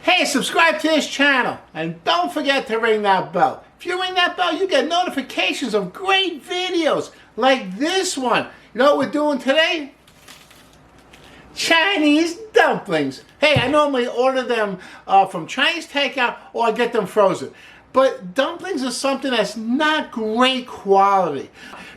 Hey, subscribe to this channel and don't forget to ring that bell. If you ring that bell, you get notifications of great videos like this one. You know what we're doing today? Chinese dumplings. Hey, I normally order them from Chinese takeout or I get them frozen. But dumplings are something that's not great quality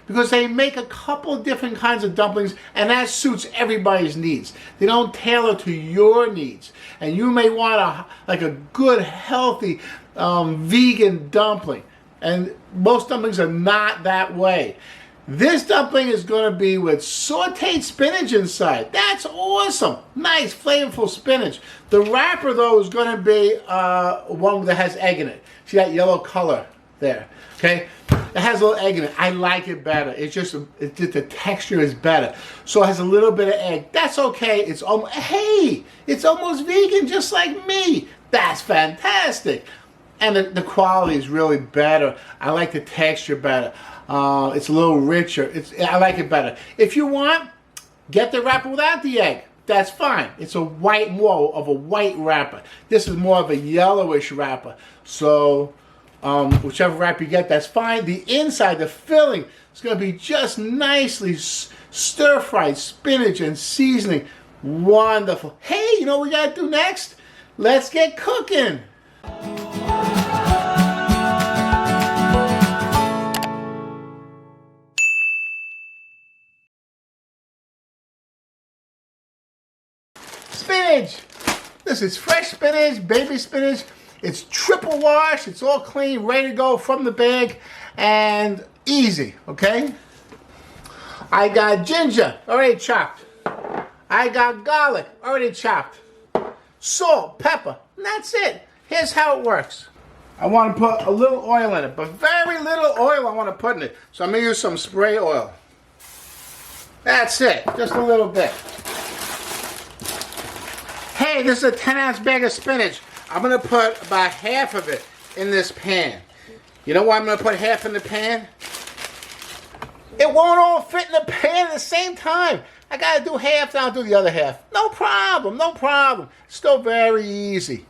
because they make a couple different kinds of dumplings and that suits everybody's needs. They don't tailor to your needs. And you may want a good, healthy, vegan dumpling. And most dumplings are not that way. This dumpling is going to be with sauteed spinach inside. That's awesome. Nice, flavorful spinach. The wrapper, though, is going to be one that has egg in it. See that yellow color there? Okay? It has a little egg in it. I like it better. It's just the texture is better. So it has a little bit of egg. That's okay. It's almost, hey, it's almost vegan just like me. That's fantastic. And the quality is really better. I like the texture better. It's a little richer. I like it better. If you want, get the wrapper without the egg. That's fine. It's a more of a white wrapper. This is more of a yellowish wrapper. So whichever wrapper you get, that's fine. The inside, the filling, is going to be just nicely stir-fried spinach and seasoning. Wonderful. Hey, you know what we got to do next? Let's get cooking. Spinach. This is fresh spinach, baby spinach. It's triple washed. It's all clean, ready to go from the bag, and easy, okay? I got ginger, already chopped. I got garlic, already chopped. Salt, pepper, and that's it. Here's how it works. I want to put a little oil in it, but very little oil I want to put in it. So I'm going to use some spray oil. That's it, just a little bit. Hey, this is a 10-ounce bag of spinach. I'm going to put about half of it in this pan. You know why I'm going to put half in the pan? It won't all fit in the pan at the same time. I got to do half, then I'll do the other half. No problem, no problem. Still very easy.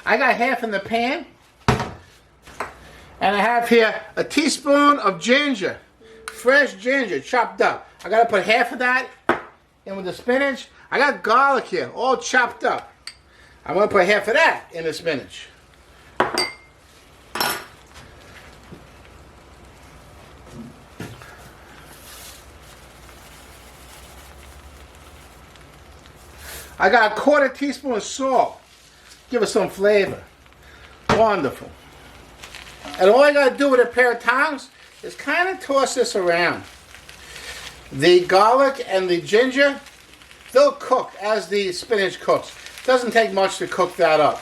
I got half in the pan. And I have here a teaspoon of ginger. Fresh ginger, chopped up. I got to put half of that in with the spinach. I got garlic here, all chopped up. I'm going to put half of that in the spinach. I got a quarter teaspoon of salt. Give it some flavor. Wonderful. And all I got to do with a pair of tongs is kind of toss this around. The garlic and the ginger, they'll cook as the spinach cooks. Doesn't take much to cook that up.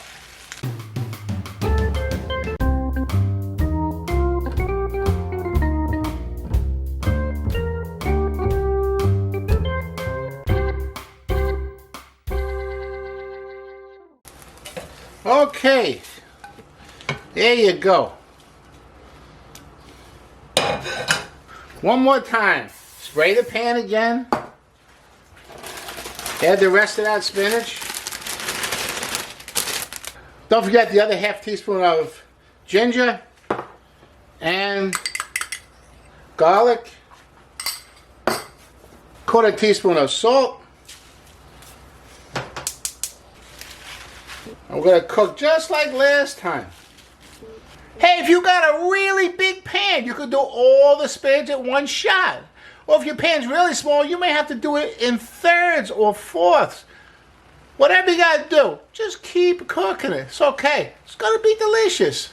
Okay, there you go. One more time. Spray the pan again. Add the rest of that spinach. Don't forget the other half teaspoon of ginger and garlic. Quarter teaspoon of salt. And we're going to cook just like last time. Hey, if you got a really big pan, you could do all the spinach at one shot. Or if your pan's really small, you may have to do it in thirds or fourths. Whatever you got to do, just keep cooking it. It's okay. It's going to be delicious.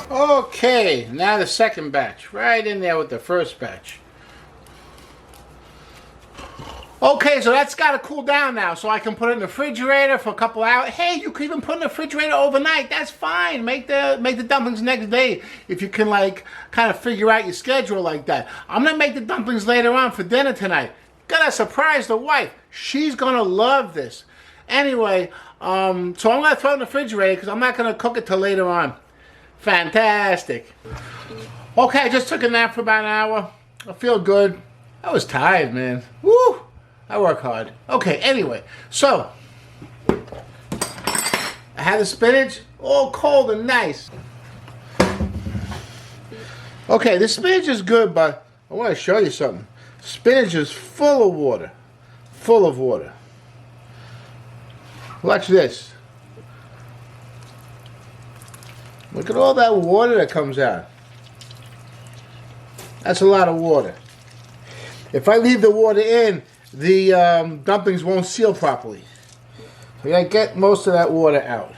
Okay, now the second batch. Right in there with the first batch. Okay, so that's got to cool down now, so I can put it in the refrigerator for a couple hours. Hey, you can even put it in the refrigerator overnight. That's fine. Make the dumplings next day if you can, like, kind of figure out your schedule like that. I'm going to make the dumplings later on for dinner tonight. Gotta surprise the wife. She's going to love this. Anyway, So I'm going to throw it in the refrigerator because I'm not going to cook it till later on. Fantastic. Okay, I just took a nap for about an hour. I feel good. I was tired, man. Woo! I work hard. Okay, anyway. So, I had the spinach all cold and nice. Okay, the spinach is good, but I want to show you something. Spinach is full of water. Full of water. Watch this. Look at all that water that comes out. That's a lot of water. If I leave the water in, the dumplings won't seal properly. So I get most of that water out.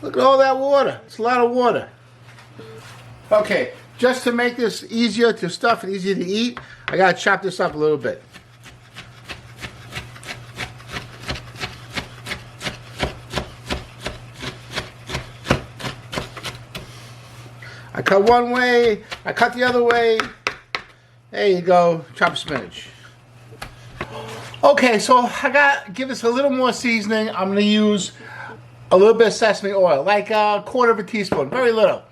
Look at all that water. It's a lot of water. Okay, just to make this easier to stuff and easier to eat, I gotta chop this up a little bit. I cut one way, I cut the other way. There you go, chopped spinach. Okay, so I gotta give this a little more seasoning. I'm gonna use a little bit of sesame oil, like a quarter of a teaspoon, very little.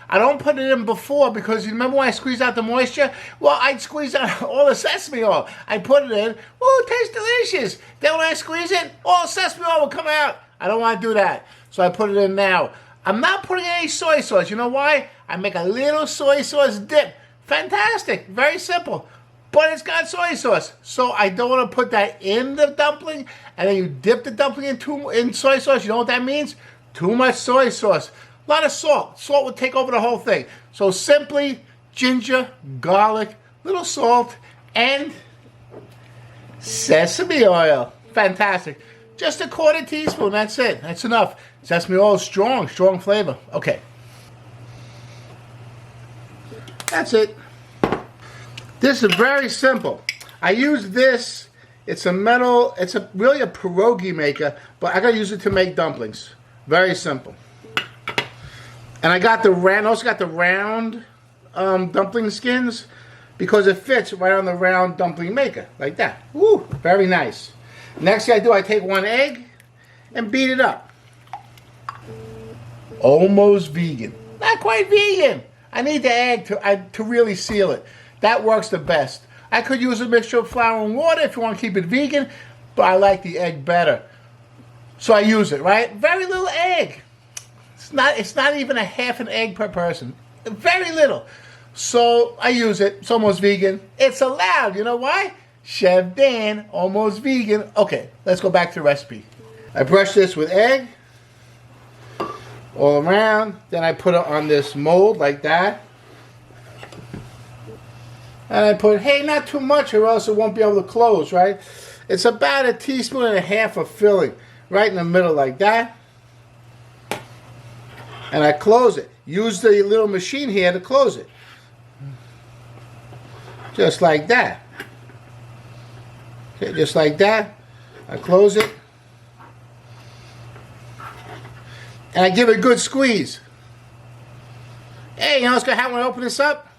I don't put it in before because you remember when I squeezed out the moisture? Well, I'd squeeze out all the sesame oil. I put it in. Ooh, it tastes delicious. Then when I squeeze it, all the sesame oil will come out. I don't want to do that. So I put it in now. I'm not putting any soy sauce. You know why? I make a little soy sauce dip. Fantastic. Very simple. But it's got soy sauce. So I don't want to put that in the dumpling. And then you dip the dumpling in soy sauce. You know what that means? Too much soy sauce. A lot of salt. Salt would take over the whole thing. So simply ginger, garlic, little salt, and sesame oil. Fantastic. Just a quarter teaspoon. That's it. That's enough. Sesame oil is strong flavor. Okay. That's it. This is very simple. I use this. It's a metal. It's really a pierogi maker, but I gotta use it to make dumplings. Very simple. And I got the round, also got the round dumpling skins because it fits right on the round dumpling maker, like that. Woo, very nice. Next thing I do, I take one egg and beat it up. Almost vegan. Not quite vegan. I need the egg to really seal it. That works the best. I could use a mixture of flour and water if you want to keep it vegan, but I like the egg better. So I use it, right? Very little egg. It's not even a half an egg per person. Very little. So I use it. It's almost vegan. It's allowed. You know why? Chef Dan, almost vegan. Okay, let's go back to the recipe. I brush this with egg all around. Then I put it on this mold like that. And I put, hey, not too much or else it won't be able to close, right? It's about a teaspoon and a half of filling right in the middle like that. And I close it. Use the little machine here to close it. Just like that. Okay, just like that. I close it. And I give it a good squeeze. Hey, you know what's going to happen when I open this up?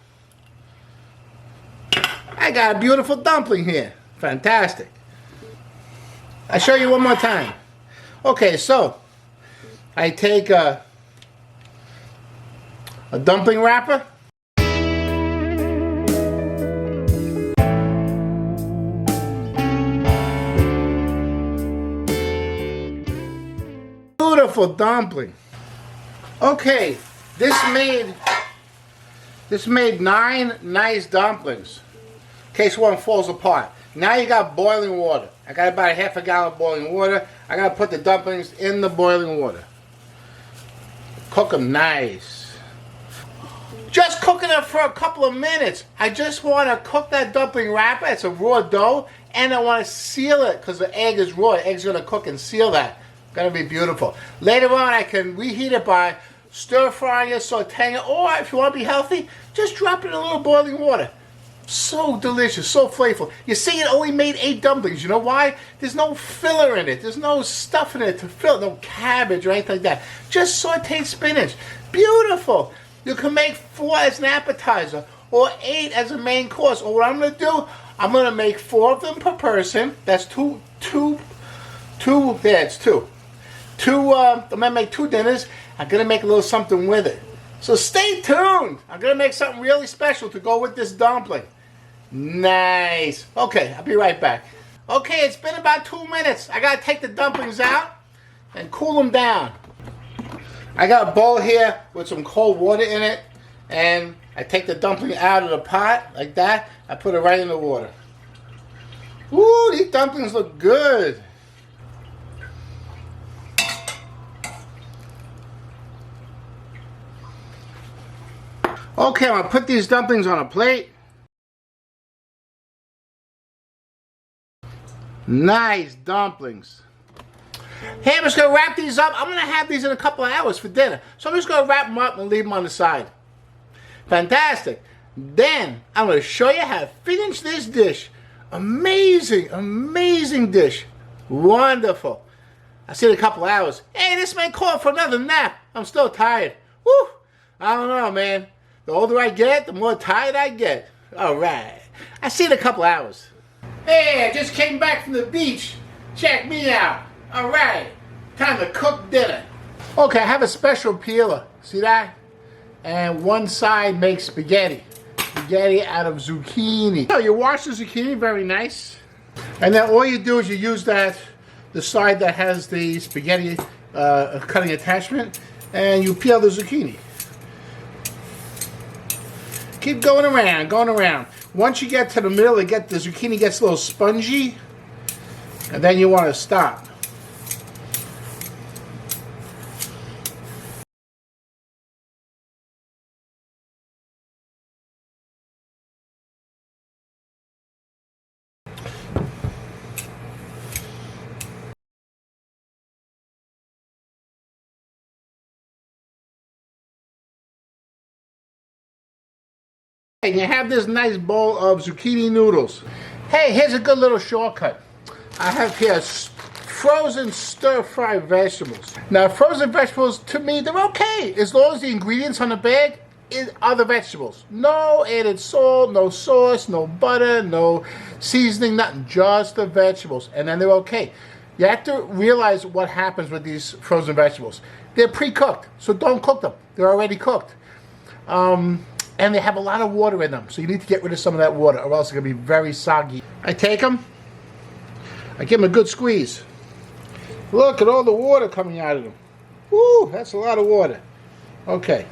I got a beautiful dumpling here. Fantastic. I'll show you one more time. Okay, so I take a dumpling wrapper. Beautiful dumpling. Okay, this made 9 nice dumplings. In case one falls apart. Now you got boiling water. I got about a half a gallon of boiling water. I gotta put the dumplings in the boiling water. Cook them nice. Just cooking it for a couple of minutes. I just want to cook that dumpling wrapper. It's a raw dough, and I want to seal it because the egg is raw. The egg's going to cook and seal that. It's going to be beautiful. Later on, I can reheat it by stir-frying it, sauteing it, or if you want to be healthy, just drop it in a little boiling water. So delicious, so flavorful. You see, it only made 8 dumplings. You know why? There's no filler in it. There's no stuff in it to fill. No cabbage or anything like that. Just sauteed spinach. Beautiful. You can make 4 as an appetizer or 8 as a main course. Or what I'm going to do, I'm going to make 4 of them per person. That's two two. Yeah, it's two. I'm gonna make 2 dinners. I'm gonna make a little something with it. So stay tuned. I'm gonna make something really special to go with this dumpling. Nice. Okay, I'll be right back. Okay, it's been about 2 minutes. I gotta take the dumplings out and cool them down. I got a bowl here with some cold water in it, and I take the dumpling out of the pot like that. I put it right in the water. Ooh, these dumplings look good. Okay, I'm gonna put these dumplings on a plate. Nice dumplings. Hey, I'm just going to wrap these up. I'm going to have these in a couple of hours for dinner. So I'm just going to wrap them up and leave them on the side. Fantastic. Then I'm going to show you how to finish this dish. Amazing, amazing dish. Wonderful. I'll see you in a couple of hours. Hey, this may call for another nap. I'm still tired. Woo! I don't know, man. The older I get, the more tired I get. All right. I'll see you in a couple of hours. Hey, I just came back from the beach. Check me out. All right, time to cook dinner. Okay, I have a special peeler. See that? And one side makes spaghetti. Spaghetti out of zucchini. So you wash the zucchini, very nice. And then all you do is you use the side that has the spaghetti cutting attachment, and you peel the zucchini. Keep going around, going around. Once you get to the middle, the zucchini gets a little spongy, and then you want to stop. And you have this nice bowl of zucchini noodles. Hey, here's a good little shortcut. I have here frozen stir-fried vegetables. Now, frozen vegetables, to me, they're okay, as long as the ingredients on the bag are the vegetables. No added salt, no sauce, no butter, no seasoning, nothing, just the vegetables, and then they're okay. You have to realize what happens with these frozen vegetables. They're pre-cooked, so don't cook them. They're already cooked. And they have a lot of water in them, so you need to get rid of some of that water, or else it's going to be very soggy. I take them, I give them a good squeeze. Look at all the water coming out of them. Woo, that's a lot of water. Okay.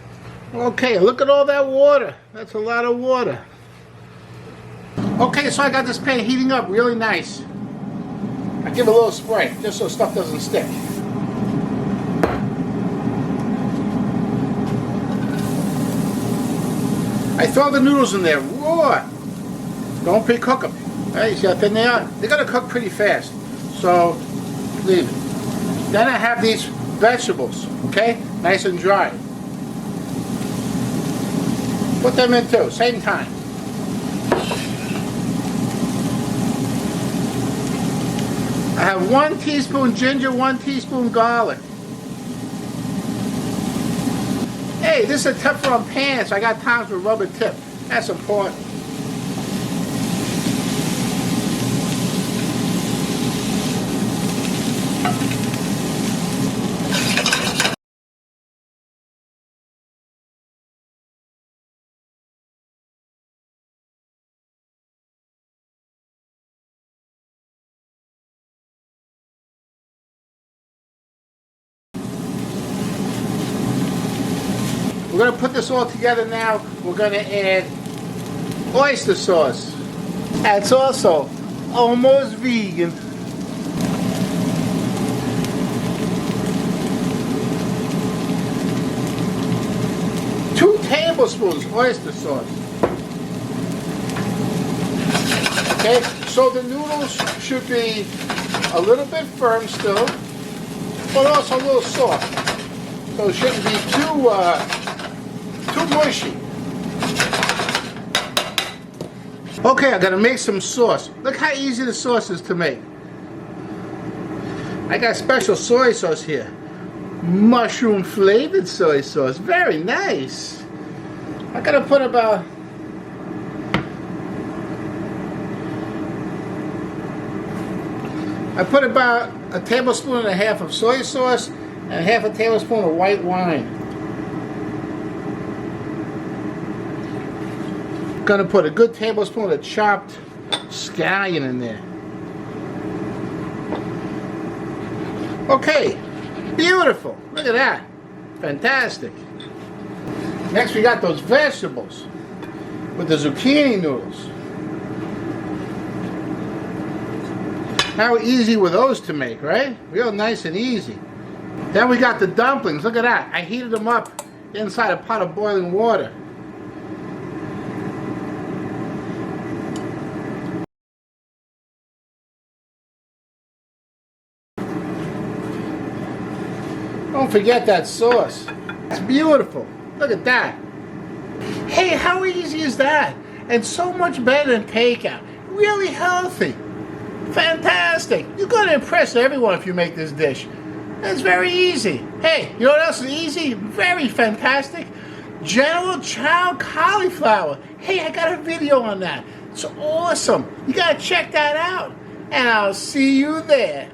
Okay, look at all that water. That's a lot of water. Okay, so I got this pan heating up really nice. I give it a little spray, just so stuff doesn't stick. I throw the noodles in there raw. Don't pre-cook them. Right, see how thin they are? They're going to cook pretty fast. So, leave it. Then I have these vegetables, okay? Nice and dry. Put them in too, same time. I have 1 teaspoon ginger, 1 teaspoon garlic. Hey, this is a Teflon pan, so I got times with rubber tip. That's important. We're going to put this all together now. We're going to add oyster sauce. That's also almost vegan. Two tablespoons oyster sauce. Okay, so the noodles should be a little bit firm still, but also a little soft. So it shouldn't be too mushy. Okay, I gotta make some sauce. Look how easy the sauce is to make. I got special soy sauce here. Mushroom flavored soy sauce. Very nice. I gotta put about I put about a tablespoon and a half of soy sauce and half a tablespoon of white wine. Gonna put a good tablespoon of chopped scallion in there. Okay, beautiful. Look at that. Fantastic. Next we got those vegetables with the zucchini noodles. How easy were those to make, right? Real nice and easy. Then we got the dumplings. Look at that. I heated them up inside a pot of boiling water. Don't forget that sauce. It's beautiful. Look at that. Hey, how easy is that? And so much better than takeout. Really healthy. Fantastic. You're going to impress everyone if you make this dish. It's very easy. Hey, you know what else is easy? Very fantastic. General Chow cauliflower. Hey, I got a video on that. It's awesome. You got to check that out. And I'll see you there.